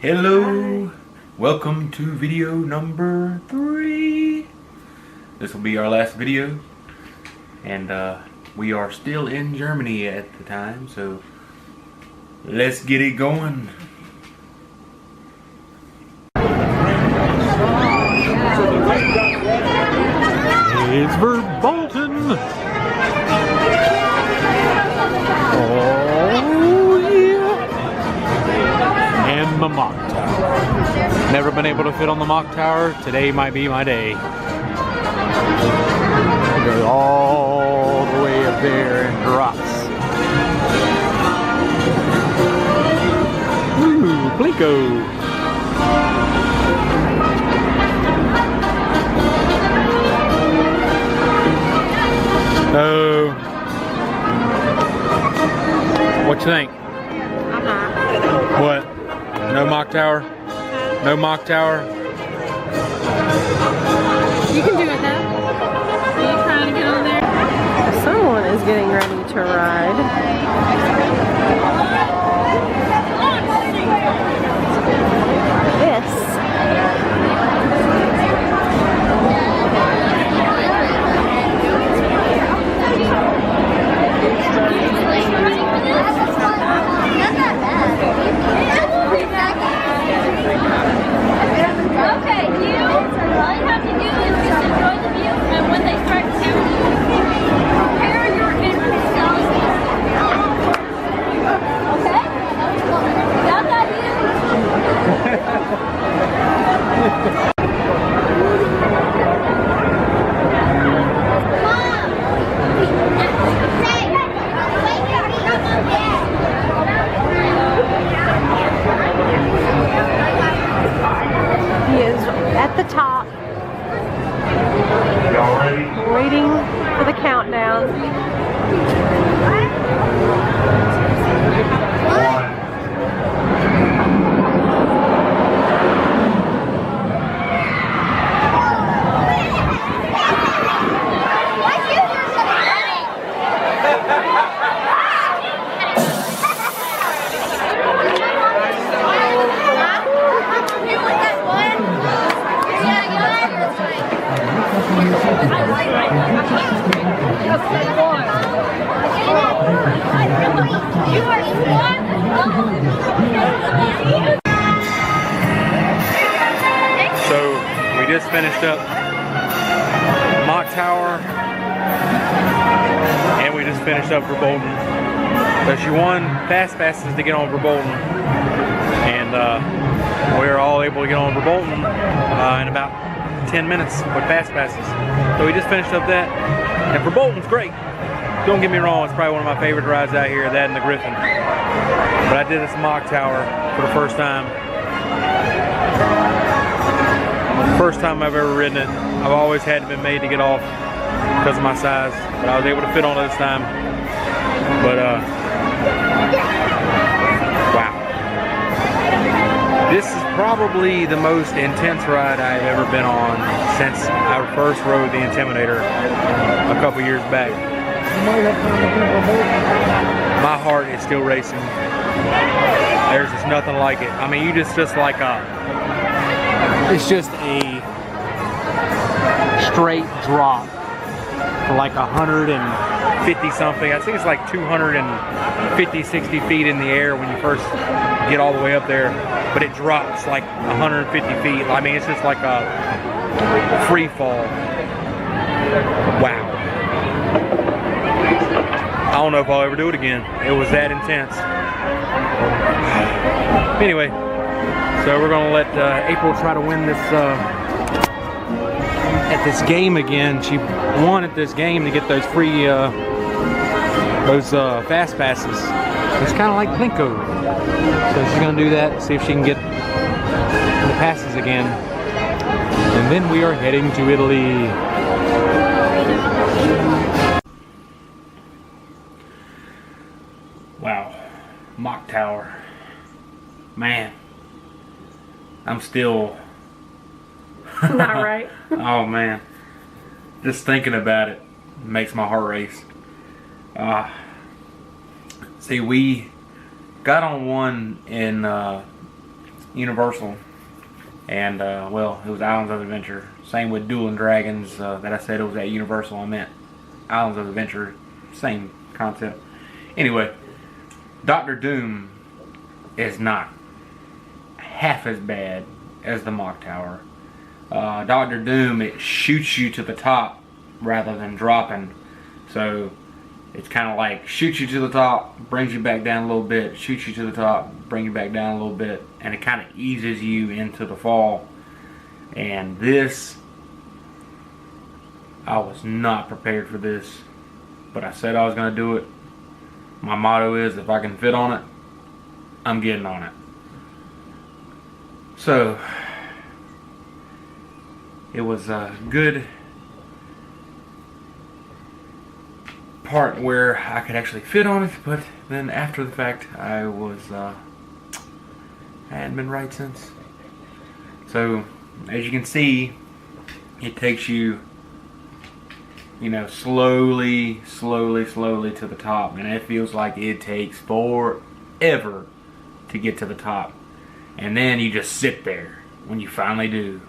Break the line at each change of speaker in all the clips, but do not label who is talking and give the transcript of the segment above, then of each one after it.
Hello, welcome to video number 3. This will be our last video, and we are still in Germany at the time, so let's get it going. It's Verbolten. Oh yeah. And the Mock Tower. Never been able to fit on the Mock Tower. Today might be my day. It goes all the way up there and drops. Ooh, Plinko. Oh. What you think? What? No Mock Tower? No Mock Tower?
You can do it now. Are you trying to get on there? Someone is getting ready to ride. This.
Okay, all you have to do is just enjoy the view, and when they start counting, prepare your entrance cells. Okay? Got that,
He is at the top, waiting for the countdown.
So we just finished up Mock Tower, and we just finished up Verbolten. So she won fast passes to get on Verbolten, and we were all able to get on Verbolten in about 10 minutes with fast passes. So we just finished up that, and Verbolten's great. Don't get me wrong, it's probably one of my favorite rides out here, that and the Griffin. But I did this Mock Tower for the first time. First time I've ever ridden it. I've always had to been made to get off because of my size, but I was able to fit on it this time. But wow. This is probably the most intense ride I've ever been on since I first rode the Intimidator a couple years back. My heart is still racing. There's just nothing like it. I mean, it's just like it's just a straight drop for like 150 something. I think it's like 250, 60 feet in the air when you first get all the way up there, but it drops like 150 feet. I mean, it's just like a free fall. Wow. I don't know if I'll ever do it again. It was that intense. Anyway, so we're gonna let April try to win this at this game again. She won at this game to get those free fast passes. It's kind of like Plinko. So she's gonna do that, see if she can get the passes again. And then we are heading to Italy. Wow, Mock Tower. Man, I'm still
Not right.
Oh man, just thinking about it makes my heart race. See, we got on one in Universal. And, well, it was Islands of Adventure. Same with Dueling Dragons that I said it was at Universal. I meant Islands of Adventure. Same concept. Anyway, Doctor Doom is not half as bad as the Mock Tower. Doctor Doom, it shoots you to the top rather than dropping. So it's kind of like shoots you to the top, brings you back down a little bit, shoots you to the top, brings you back down a little bit, and it kind of eases you into the fall. And this, I was not prepared for this, but I said I was going to do it. My motto is, if I can fit on it, I'm getting on it. So it was a good part where I could actually fit on it, but then after the fact I hadn't been right since. So as you can see, it takes you, you know, slowly to the top, and it feels like it takes forever to get to the top. And then you just sit there when you finally do.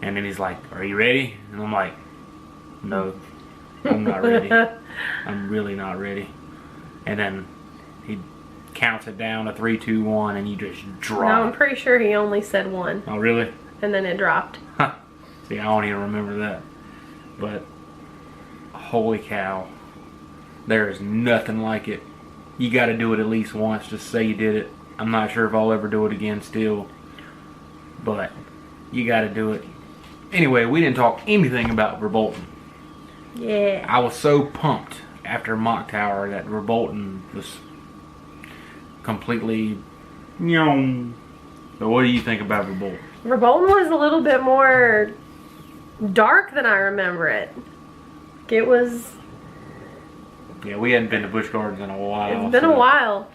And then he's like, "Are you ready?" And I'm like, "No, I'm not ready. I'm really not ready." And then he counts it down to 3, 2, 1, and you just drop.
No, I'm pretty sure he only said 1.
Oh, really?
And then it dropped.
Huh. See, I don't even remember that. But holy cow, there is nothing like it. You got to do it at least once just to say you did it. I'm not sure if I'll ever do it again still, but you got to do it. Anyway, we didn't talk anything about Verbolten.
Yeah.
I was so pumped after Mock Tower that Verbolten was completely, So what do you think about Verbolten?
Verbolten was a little bit more dark than I remember it. It was...
Yeah, we hadn't been to Busch Gardens in a while.
It's been a while.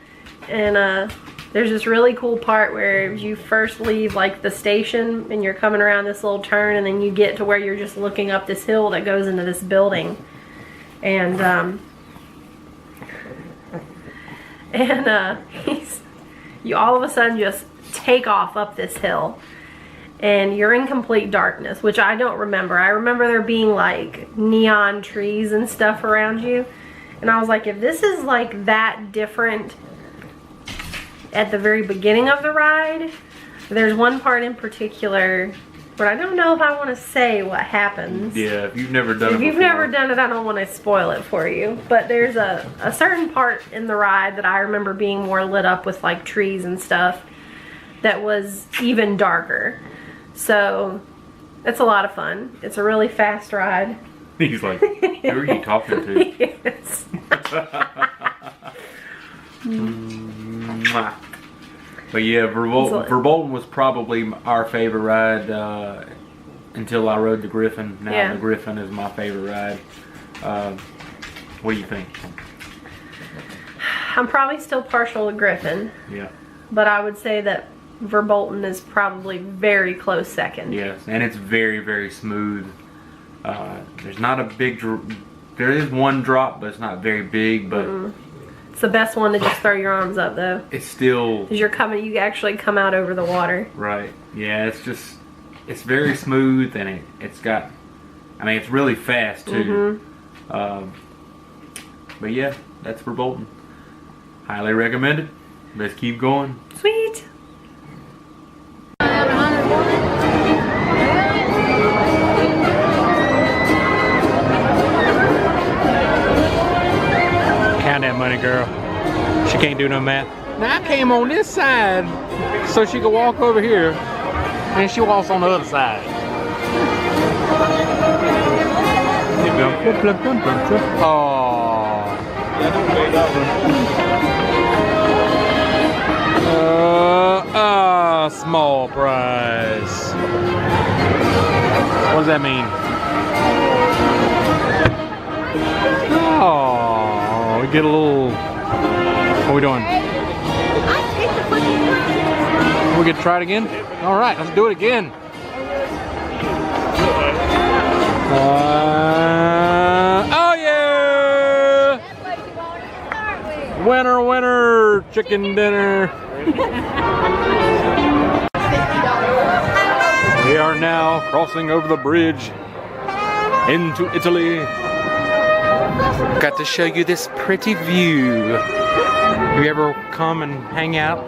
And there's this really cool part where you first leave like the station and you're coming around this little turn, and then you get to where you're just looking up this hill that goes into this building. And you all of a sudden just take off up this hill. And you're in complete darkness, which I don't remember. I remember there being like neon trees and stuff around you. And I was like, if this is like that different at the very beginning of the ride, there's one part in particular where I don't know if I want to say what happens.
Yeah, if you've never done it
If you've never done it, I don't want to spoil it for you. But there's a certain part in the ride that I remember being more lit up with like trees and stuff that was even darker. So it's a lot of fun. It's a really fast ride.
He's like, who are you talking to?
Yes.
But yeah, Verbolten was probably our favorite ride until I rode the Griffin. Now the Griffin is my favorite ride. What do you think?
I'm probably still partial to Griffin.
Yeah.
But I would say that Verbolten is probably very close second.
Yes, and it's very, very smooth. There's not a big, there is one drop, but it's not very big, but
it's the best one to just throw your arms up though.
it's still,
Because you actually come out over the water.
right, yeah, it's very smooth, and it's got, I mean, it's really fast too. But yeah, that's Verbolten. Highly recommended. Let's keep going.
Sweet.
Count that money, girl. She can't do no math. Now I came on this side so she could walk over here, and she walks on the other side. Small prize. What does that mean? Oh, we get a little. What are we doing? We get to try it again? All right, let's do it again. Oh yeah! Winner, winner, chicken dinner. We are now crossing over the bridge into Italy. Got to show you this pretty view. If you ever come and hang out,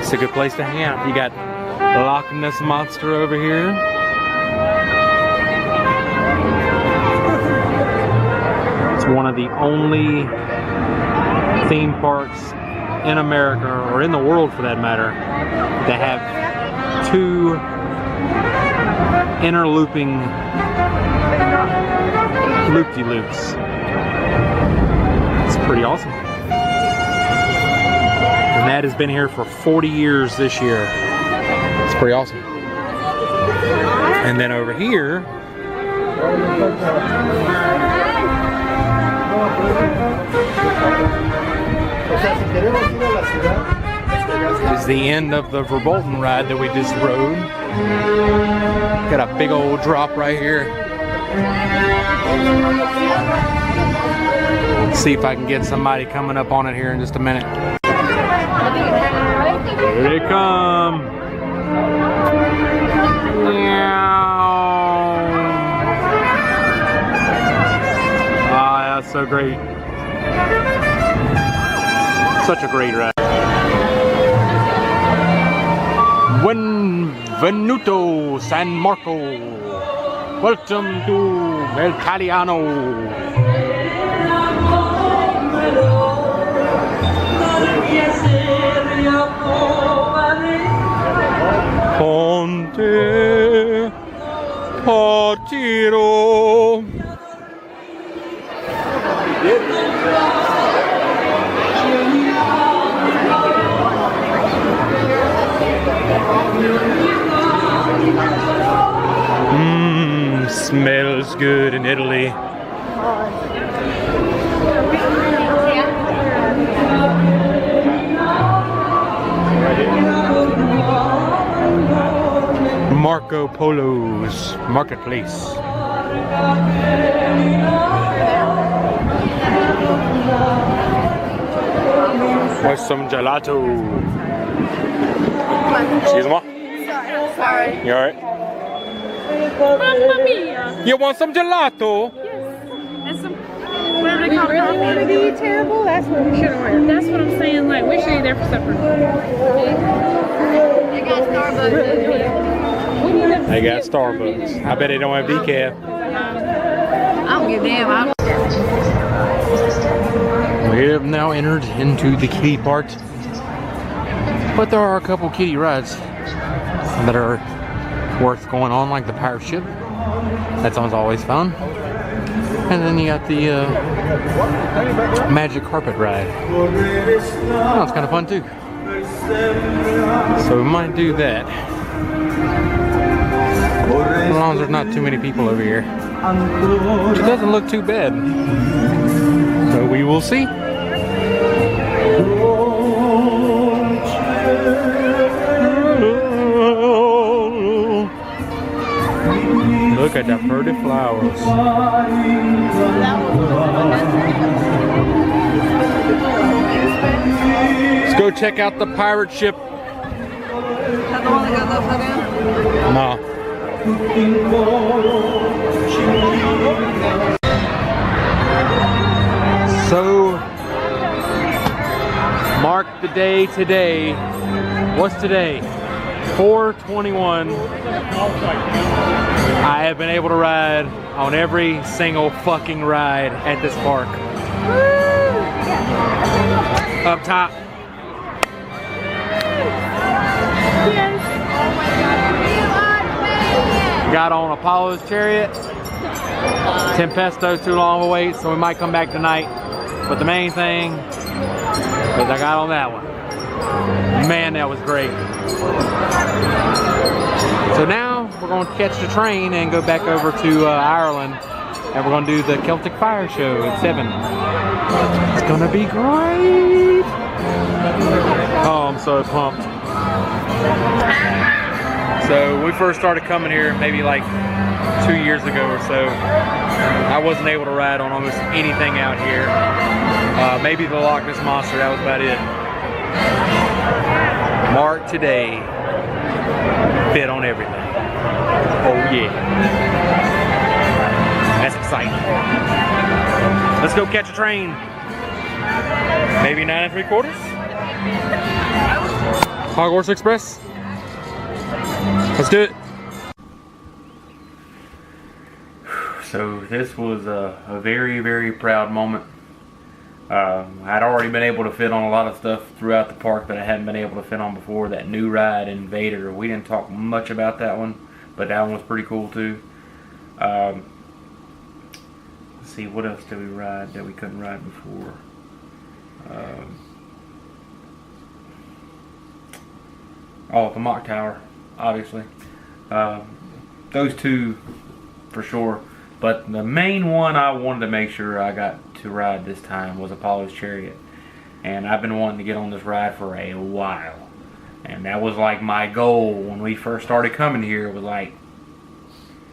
it's a good place to hang out. You got Loch Ness Monster over here. It's one of the only theme parks in America, or in the world for that matter, that have two interlooping loop-de-loops. It's pretty awesome. And that has been here for 40 years this year. It's pretty awesome. And then over here is the end of the Verbolten ride that we just rode. Got a big old drop right here. Let's see if I can get somebody coming up on it here in just a minute. Here they come. Ah, that's so great. Such a great ride. Benvenuto San Marco. Welcome to El Italiano. Ponte Partiro. Smells good in Italy. Marco Polo's Marketplace. Want some gelato? Excuse me?
Sorry.
You alright?
Mamma mia.
You want some gelato?
Yes. And some, whatever they call it.
Really want to be terrible? That's what we should have went.
That's what I'm saying. Like, we should eat there for supper. They got Starbucks.
They got Starbucks. I bet they don't have decaf.
I don't give a damn.
We have now entered into the kiddie part. But there are a couple kiddie rides that are worth going on, like the pirate ship. That sounds always fun. And then you got the magic carpet ride. Oh, it's kind of fun too. So we might do that. As long as there's not too many people over here. It doesn't look too bad. So we will see. Look at the pretty flowers. Let's go check out the pirate ship. No. So, mark the day today. What's today? 4/21. I have been able to ride on every single fucking ride at this park. Up top. Got on Apollo's Chariot. Tempesto's too long of a wait, so we might come back tonight. But the main thing is I got on that one. Man, that was great. So now we're going to catch the train and go back over to Ireland, and we're going to do the Celtic Fire Show at 7. It's going to be great. Oh, I'm so pumped. So we first started coming here maybe like 2 years ago or so. I wasn't able to ride on almost anything out here. Maybe the Loch Ness Monster, that was about it. Mark today, fit on everything. Oh yeah. That's exciting. Let's go catch a train. Maybe 9 3/4. Hogwarts Express. Let's do it. So this was a very, very proud moment. I'd already been able to fit on a lot of stuff throughout the park that I hadn't been able to fit on before. That new ride, Invader, we didn't talk much about that one, but that one was pretty cool too. Let's see, what else did we ride that we couldn't ride before? Oh, the Mock Tower, obviously. Those two for sure. But the main one I wanted to make sure I got to ride this time was Apollo's Chariot. And I've been wanting to get on this ride for a while. And that was like my goal when we first started coming here. It was like,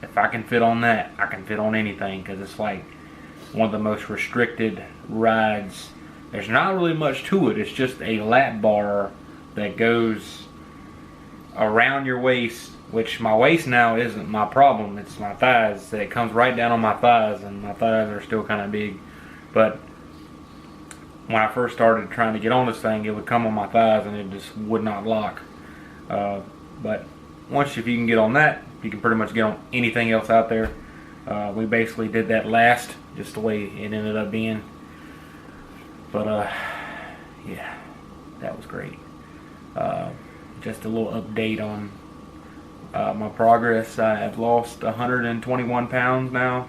if I can fit on that, I can fit on anything. Because it's like one of the most restricted rides. There's not really much to it. It's just a lap bar that goes around your waist. Which my waist now isn't my problem, it's my thighs. It comes right down on my thighs, and my thighs are still kind of big. But when I first started trying to get on this thing, it would come on my thighs and it just would not lock. But once if you can get on that, you can pretty much get on anything else out there. We basically did that last, just the way it ended up being. But yeah, that was great. Just a little update on my progress. I have lost 121 pounds now.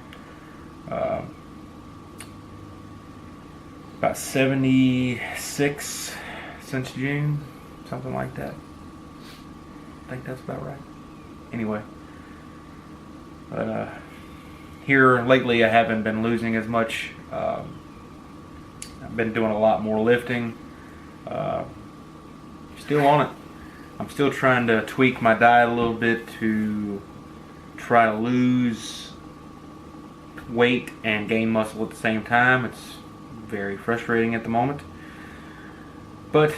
About 76 since June, something like that. I think that's about right. Anyway, but here lately I haven't been losing as much. I've been doing a lot more lifting. Still on it. I'm still trying to tweak my diet a little bit to try to lose weight and gain muscle at the same time. It's very frustrating at the moment. But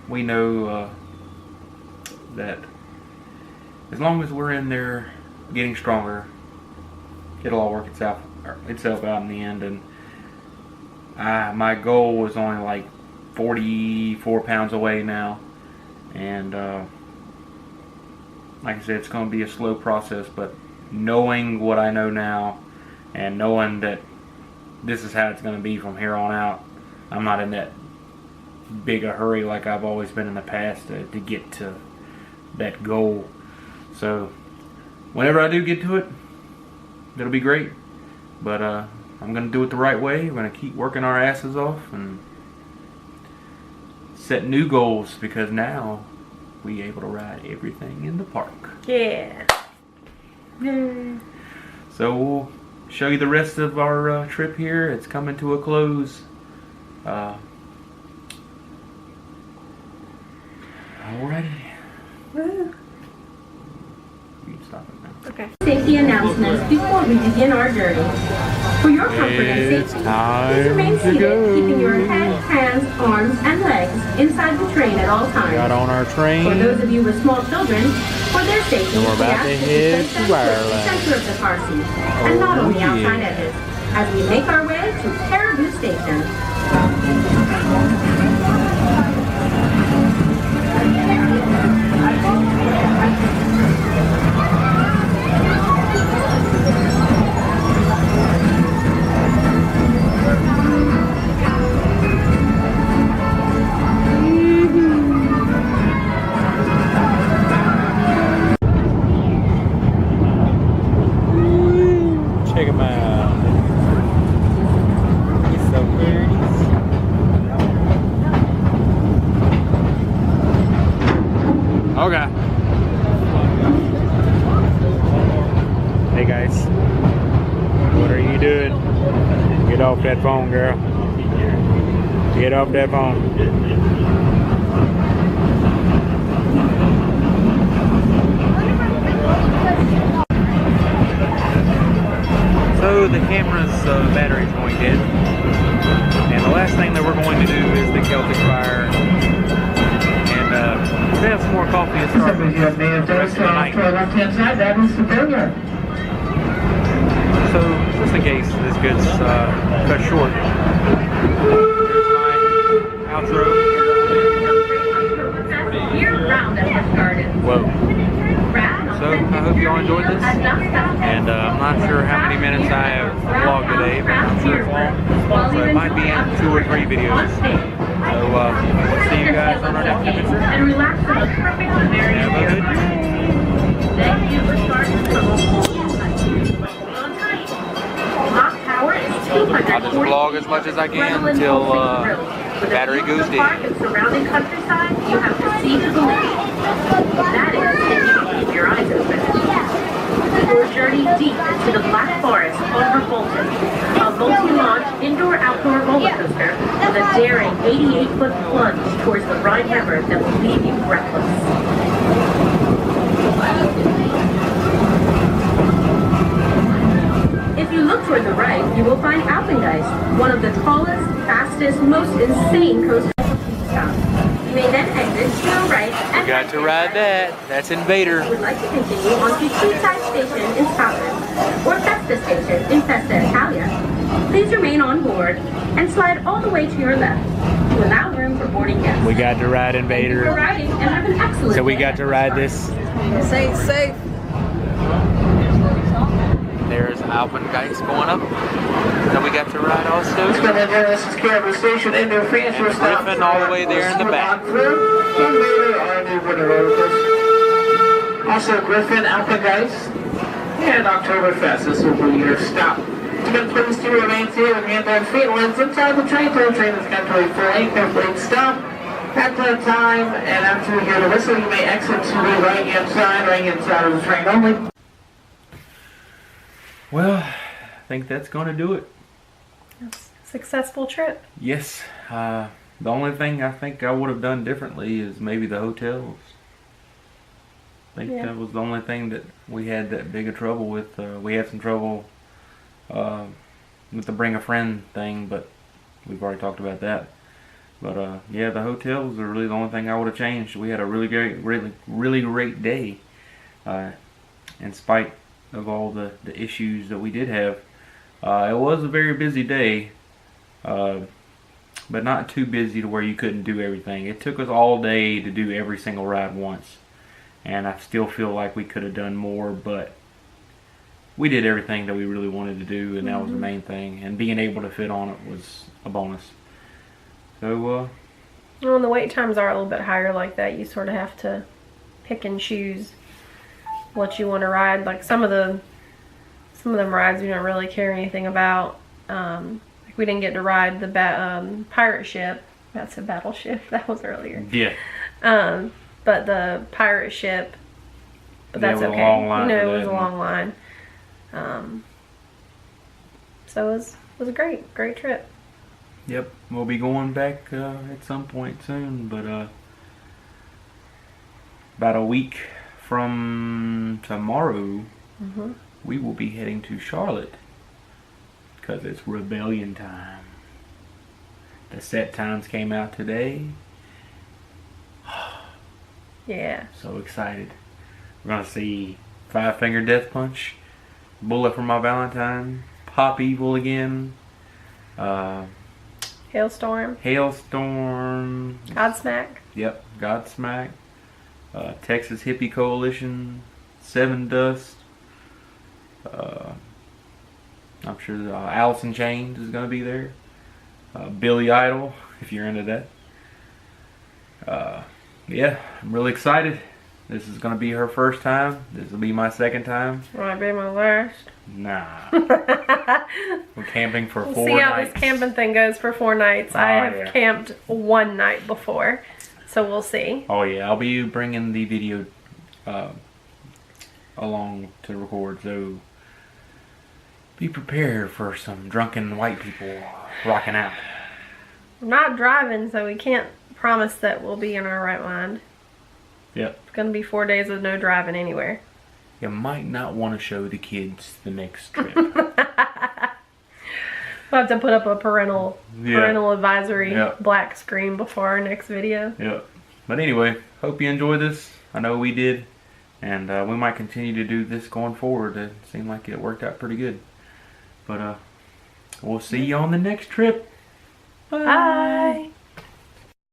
we know that as long as we're in there getting stronger, it'll all work itself out in the end. And my goal was only like 44 pounds away now. And like I said, it's going to be a slow process, but knowing what I know now and knowing that this is how it's going to be from here on out, I'm not in that big a hurry like I've always been in the past to get to that goal. So whenever I do get to it, it'll be great. But I'm going to do it the right way. We're going to keep working our asses off and set new goals, because now we able to ride everything in the park.
Yeah.
Yay. So we'll show you the rest of our trip here. It's coming to a close. Alrighty.
Woo.
You can stop it now.
Okay.
Safety announcements before we begin our journey. For your comfort and
It's
safety,
time
please remain
to
seated,
go.
keeping your head, hands, arms, and legs inside the train at all times.
Got on our train.
For those of you with small children, for their safety,
We're
we
about
ask
to
that you
head
place them
to
towards the
Ireland.
center of the car seat, and not on the outside
yeah.
edges, as we make our way to Caribou Station.
Check him out. He's so pretty. Okay. Hey guys. What are you doing? Get off that phone, girl. Get off that phone. So the camera's battery's going dead, and the last thing that we're going to do is the Celtic Fire, and have some more coffee at Starbucks. The rest of the night.
left-hand side, that is the burger.
So, just in case this gets cut short, here's my outro.
Year-round at this garden.
Whoa. So, I hope you all enjoyed this. And I'm not sure how many minutes I have vlogged today, but I'm sure it's long. So it might be in 2 or 3 videos. So, we'll see you guys on our next adventure.
And relax in the perfect scenario.
Have a good day.
Thank you for starting the on time. Lock power is 240.
I'll just vlog as much as I can until the battery goes dead.
And surrounding countryside, you have to see to believe. That is, if you can keep your eyes open. Your journey deep into the Black Forest over Bolton, a multi-launch indoor-outdoor roller coaster with a daring 88-foot plunge towards the Rhine River that will leave you breathless. If you look toward the right, you will find Alpengeist, one of the tallest, fastest, most insane coasters of Queenstown. You may then exit to your right and
Got to ride that. That's Invader.
would like to continue on to Teesside Station in Scotland or Festa Station in Festa, Italia. Please remain on board and slide all the way to your left to allow room for boarding guests.
We got to ride
Thank you for
Invader.
riding and have an excellent
So we
day
got
at
to
this
ride
park.
this.
Safe.
There's Alpengeist going up. That we got to ride also.
This is Caribou Station in New France.
And Griffin all the way there in the back.
Invader, our new winter roller coaster. Also Griffin, Alpengeist, and Oktoberfest. This will be your stop. Again, please do remain seated with hands on feet. Once inside the train, the train is completely free. Complete stop. At that time, and after you hear the whistle, you may exit to the right-hand side of the train only.
Well, I think that's going to do it.
Successful trip.
Yes. The only thing I think I would have done differently is maybe the hotels. I think
Yeah.
that was the only thing that we had that big of trouble with. We had some trouble with the bring a friend thing, but we've already talked about that. But yeah, the hotels are really the only thing I would have changed. We had a really great day, in spite of all the issues that we did have. It was a very busy day, but not too busy to where you couldn't do everything. It took us all day to do every single ride once, and I still feel like we could have done more, but we did everything that we really wanted to do, and that was the main thing, and being able to fit on it was a bonus. So,
When the wait times are a little bit higher like that, you sort of have to pick and choose what you want to ride. Like some of them rides we don't really care anything about. Like we didn't get to ride the pirate ship. That's a battleship. That was earlier.
yeah.
But the pirate ship. But
Yeah,
that's
it was a
okay.
long line
You know,
for
it was
that.
a long line. So it was a great trip.
Yep, we'll be going back at some point soon, but about a week from tomorrow, we will be heading to Charlotte because it's rebellion time. The set times came out today.
Yeah.
So excited. We're going to see Five Finger Death Punch, Bullet for My Valentine, Pop Evil again,
Hailstorm.
Hailstorm,
Godsmack.
yep, Godsmack, Texas Hippie Coalition, Seven Dust, I'm sure Alice in Chains is going to be there, Billy Idol, if you're into that. Yeah, I'm really excited. This is going to be her first time. This will be my second time.
Might be my last.
Nah. We're camping for
We'll
4
see how
nights.
this camping thing goes for 4 nights. I have
yeah.
camped 1 night before, so we'll see.
Oh yeah, I'll be bringing the video along to record, so be prepared for some drunken white people rocking out.
We're not driving, so we can't promise that we'll be in our right mind.
Yep.
It's gonna be 4 days of no driving anywhere.
You might not want to show the kids the next trip.
We'll have to put up a parental
Yeah.
advisory
Yep.
black screen before our next video.
Yep. But anyway, hope you enjoyed this. I know we did. And we might continue to do this going forward. It seemed like it worked out pretty good. But we'll see you on the next trip. Bye.
Bye.